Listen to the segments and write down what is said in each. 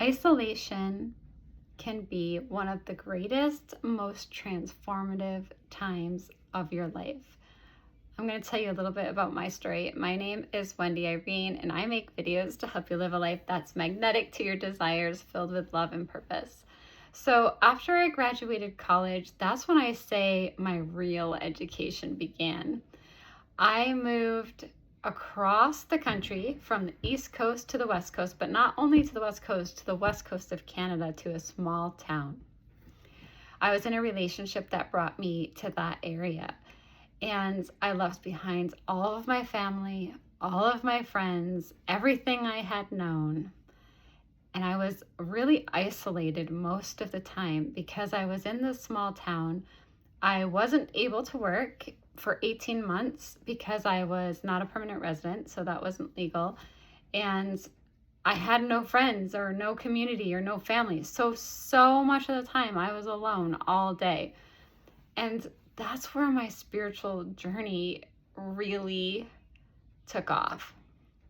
Isolation can be one of the greatest, most transformative times of your life. I'm going to tell you a little bit about my story. My name is Wendy Irene, and I make videos to help you live a life that's magnetic to your desires, filled with love and purpose. So after I graduated college, that's when I say my real education began. I moved across the country from the East Coast to the West Coast, but not only to the West Coast, to the West Coast of Canada, to a small town. I was in a relationship that brought me to that area, and I left behind all of my family, all of my friends, everything I had known. And I was really isolated most of the time because I was in this small town. I wasn't able to work for 18 months because I was not a permanent resident, so that wasn't legal. And I had no friends or no community or no family. So much of the time I was alone all day. And that's where my spiritual journey really took off.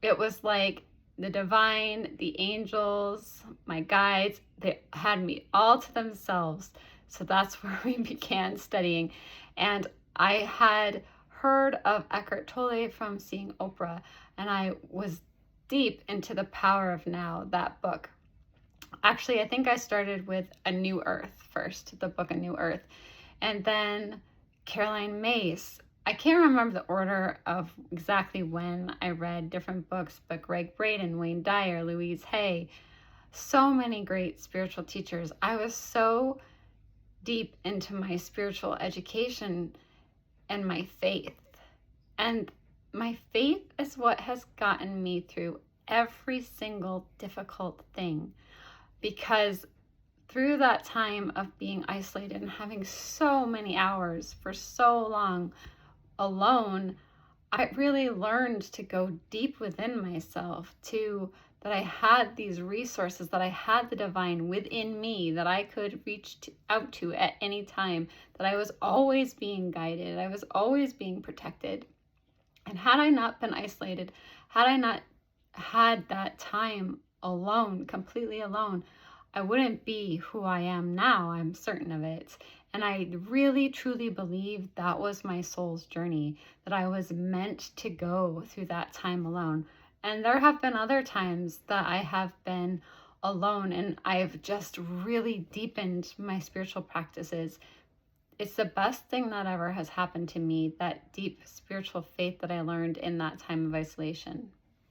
It was like the divine, the angels, my guides, they had me all to themselves. So that's where we began studying. And I had heard of Eckhart Tolle from seeing Oprah, and I was deep into The Power of Now, that book. Actually, I think I started with A New Earth first, the book A New Earth, and then Caroline Myss. I can't remember the order of exactly when I read different books, but Greg Braden, Wayne Dyer, Louise Hay, so many great spiritual teachers. I was so deep into my spiritual education and my faith. And my faith is what has gotten me through every single difficult thing, because through that time of being isolated and having so many hours for so long alone, I really learned to go deep within myself, that I had these resources, that I had the divine within me that I could reach out to at any time, that I was always being guided, I was always being protected. And had I not been isolated, had I not had that time alone, completely alone, I wouldn't be who I am now. I'm certain of it. And I really, truly believe that was my soul's journey, that I was meant to go through that time alone. And there have been other times that I have been alone and I've just really deepened my spiritual practices. It's the best thing that ever has happened to me, that deep spiritual faith that I learned in that time of isolation.